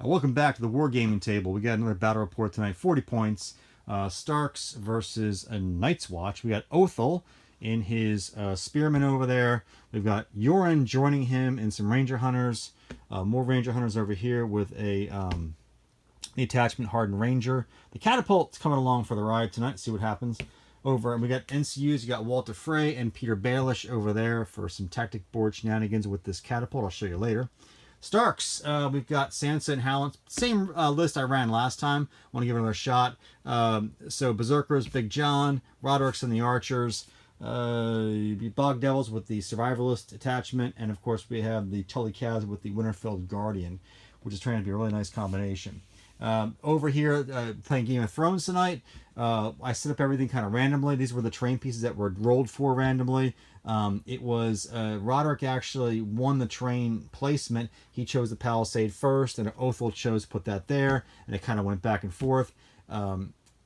Welcome back to the Wargaming Table. We got another battle report tonight. 40 points. Starks versus a Night's Watch. We got Othell in his Spearman over there. We've got Yoren joining him and some Ranger Hunters. More Ranger Hunters over here with the attachment Hardened Ranger. The Catapult's coming along for the ride tonight. See what happens. Over, and we got NCUs. You got Walter Frey and Peter Baelish over there for some tactic board shenanigans with this Catapult. I'll show you later. Starks, we've got Sansa and Halland. Same list I ran last time. Want to give it another shot. So Berserkers, Big John, Roderick's and the Archers, Bog Devils with the Survivalist attachment, and of course we have the Tully Calves with the Winterfell Guardian, which is trying to be a really nice combination. Over here, playing Game of Thrones tonight. I set up everything kind of randomly. These were the terrain pieces that were rolled for randomly. It was Roderick actually won the terrain placement. He chose the Palisade first, and Othell chose to put that there, and it kind of went back and forth.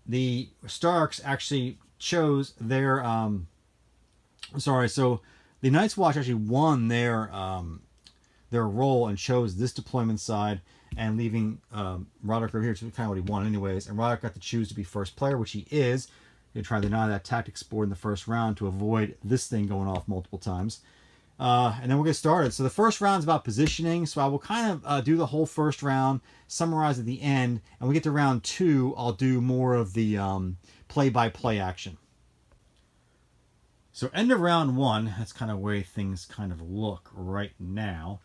The Starks actually chose their... so the Night's Watch actually won their role and chose this deployment side, and leaving Roderick over here, which is kind of what he wanted anyways. And Roderick got to choose to be first player, which he is. He tried to deny that tactics board in the first round to avoid this thing going off multiple times. And then we'll get started. So the first round is about positioning. So I will kind of do the whole first round, summarize at the end, and when we get to round 2, I'll do more of the play-by-play action. So end of round 1, that's kind of where things kind of look right now.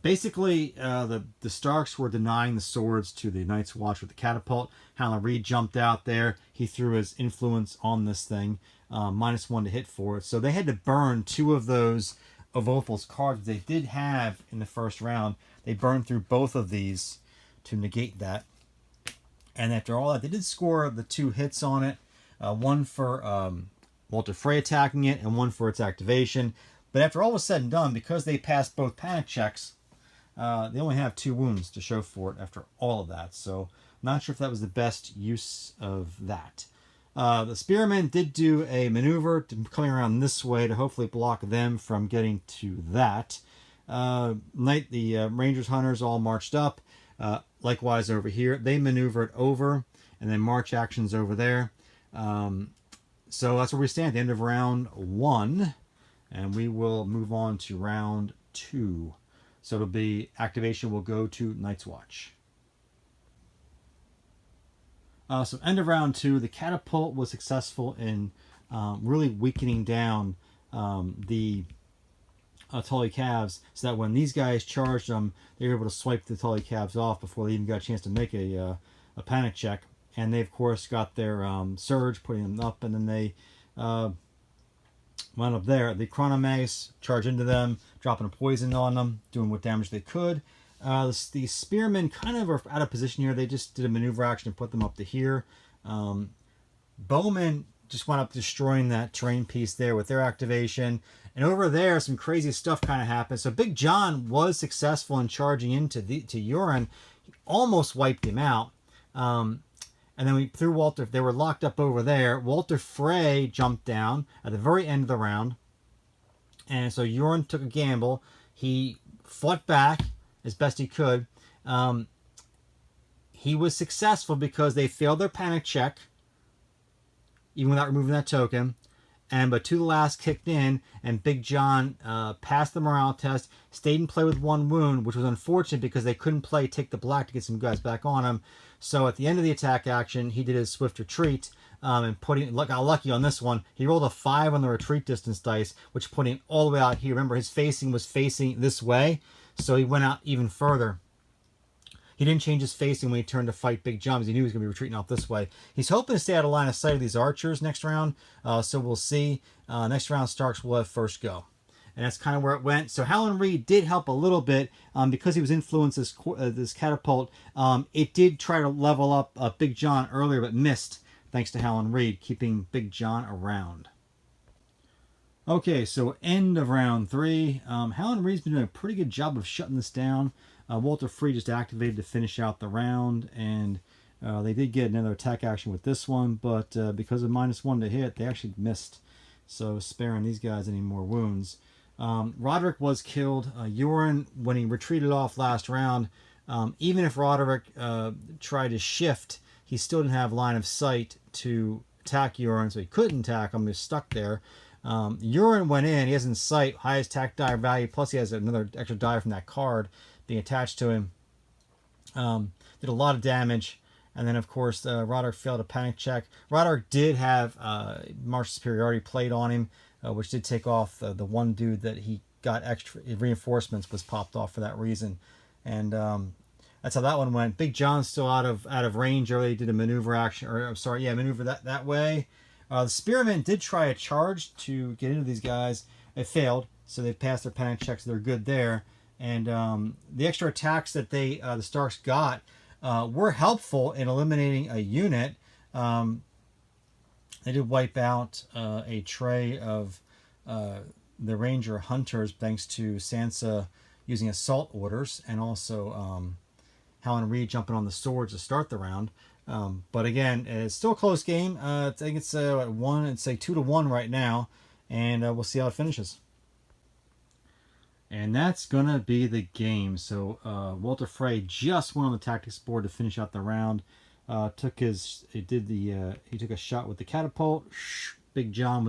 Basically, the Starks were denying the swords to the Night's Watch with the Catapult. Halland Reed jumped out there. He threw his influence on this thing. -1 to hit for it. So they had to burn 2 of those of Othell's cards they did have in the first round. They burned through both of these to negate that. And after all that, they did score the 2 hits on it. One for Walter Frey attacking it, and one for its activation. But after all was said and done, because they passed both panic checks, they only have 2 wounds to show for it after all of that. So I'm not sure if that was the best use of that. The Spearmen did do a maneuver coming around this way to hopefully block them from getting to that. The Rangers Hunters all marched up. Likewise over here, they maneuvered over, and then march actions over there. So that's where we stand at the end of round 1. And we will move on to round 2. So it'll be activation will go to Night's Watch. So end of round 2, the Catapult was successful in really weakening down the Tully Calves, so that when these guys charged them, they were able to swipe the Tully Calves off before they even got a chance to make a panic check. And they, of course, got their surge, putting them up, and then they... wound up there. The Chronomags charge into them, dropping a poison on them, doing what damage they could. The Spearmen kind of are out of position here. They just did a maneuver action and put them up to here. Bowmen just wound up destroying that terrain piece there with their activation. And over there, some crazy stuff kind of happened. So Big John was successful in charging into Yoren. He almost wiped him out. And then we threw Walter. They were locked up over there. Walter Frey jumped down at the very end of the round. And so Yoren took a gamble. He fought back as best he could. He was successful because they failed their panic check, even without removing that token. But to the last kicked in, and Big John passed the morale test, stayed in play with 1 wound, which was unfortunate because they couldn't play Take the Black to get some guys back on him. So at the end of the attack action, he did his swift retreat, and got lucky on this one. He rolled a 5 on the retreat distance dice, which put him all the way out here. Remember, his facing was facing this way, so he went out even further. He didn't change his facing when he turned to fight Big John because he knew he was going to be retreating out this way. He's hoping to stay out of line of sight of these archers next round, so we'll see. Next round, Starks will have first go. And that's kind of where it went. So Halland Reed did help a little bit because he was influenced this Catapult. It did try to level up Big John earlier, but missed thanks to Halland Reed, keeping Big John around. Okay, so end of round 3. Halland Reed's been doing a pretty good job of shutting this down. Walter Free just activated to finish out the round, and they did get another attack action with this one, but because of -1 to hit, they actually missed. So sparing these guys any more wounds. Roderick was killed. Yoren, when he retreated off last round, Even if Roderick tried to shift, he still didn't have line of sight to attack Urine, so he couldn't attack him. He was stuck there. Urine went in. He has in sight, highest attack die value, plus he has another extra die from that card being attached to him. Did a lot of damage. And then, of course, Roderick failed a panic check. Roderick did have martial superiority played on him, which did take off the one dude that he got extra reinforcements was popped off for that reason. And that's how that one went. Big John's still out of range early. He did a maneuver action, or I'm sorry, yeah, maneuver that way. The Spearmen did try a charge to get into these guys. It failed, so they passed their panic checks. They're good there. And the extra attacks that the Starks got were helpful in eliminating a unit. They did wipe out a tray of the Ranger Hunters thanks to Sansa using assault orders, and also Howland Reed jumping on the swords to start the round. But again, it's still a close game. I think it's at 1 and say 2-1 right now, and we'll see how it finishes. And that's gonna be the game. So Walter Frey just went on the tactics board to finish out the round. He took a shot with the catapult. Big John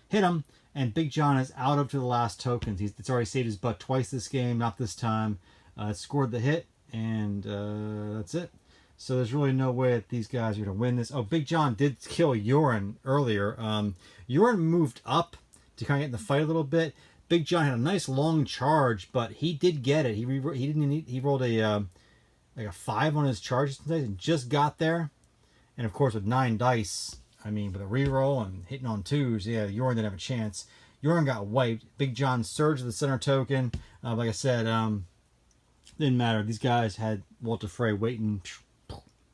hit him, and Big John is out up to the last tokens. It's already saved his butt twice this game, not this time. Scored the hit, and that's it. So there's really no way that these guys are gonna win this. Oh, Big John did kill Urine earlier. Urine moved up to kind of get in the fight a little bit. Big John had a nice long charge, but he did get it. He rolled a like a 5 on his charges and just got there. And of course with 9 dice, I mean with a reroll and hitting on 2s, yeah, Urine didn't have a chance. Urine got wiped. Big John surged to the center token. Like I said, didn't matter. These guys had Walter Frey waiting.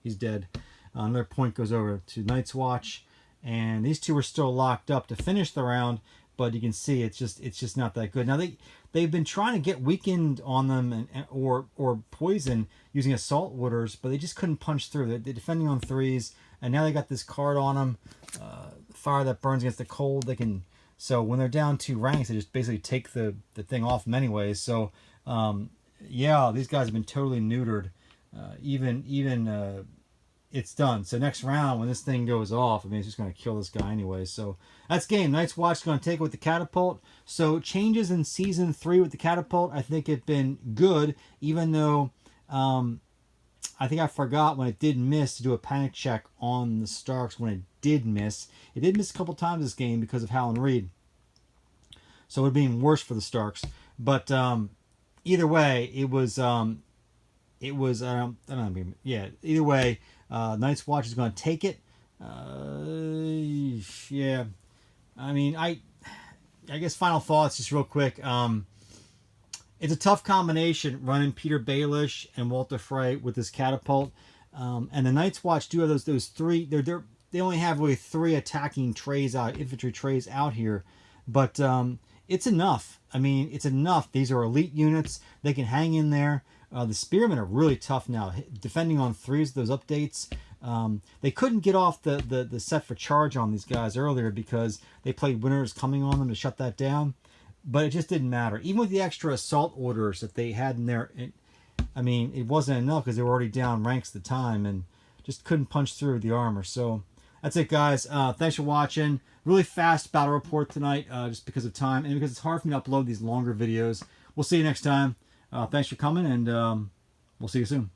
He's dead. Another point goes over to Night's Watch, and these two were still locked up to finish the round. But you can see it's just not that good. Now they've been trying to get weakened on them or poison using assault orders, but they just couldn't punch through. They're defending on 3s, and now they got this card on them, fire that burns against the cold. They can, so when they're down 2 ranks, they just basically take the thing off them anyways. So yeah, these guys have been totally neutered. It's done. So next round, when this thing goes off, I mean, it's just going to kill this guy anyway. So that's game. Night's Watch is going to take it with the catapult. So changes in season 3 with the catapult, I think have been good, even though I think I forgot when it did miss to do a panic check on the Starks when it did miss. It did miss a couple times this game because of Howland Reed. So it would have been worse for the Starks. But either way, either way, Night's Watch is going to take it. Yeah, I mean, I guess final thoughts just real quick. It's a tough combination running Peter Baelish and Walter Frey with this catapult, and the Night's Watch do have those 3. They only have really 3 attacking trays out, infantry trays out here, but it's enough. I mean, it's enough. These are elite units. They can hang in there. The Spearmen are really tough now, defending on 3s. Those updates, they couldn't get off the set for charge on these guys earlier because they played Winners coming on them to shut that down. But it just didn't matter. Even with the extra assault orders that they had in there, I mean, it wasn't enough because they were already down ranks at the time and just couldn't punch through the armor. So that's it, guys. Thanks for watching. Really fast battle report tonight just because of time and because it's hard for me to upload these longer videos. We'll see you next time. Thanks for coming, and we'll see you soon.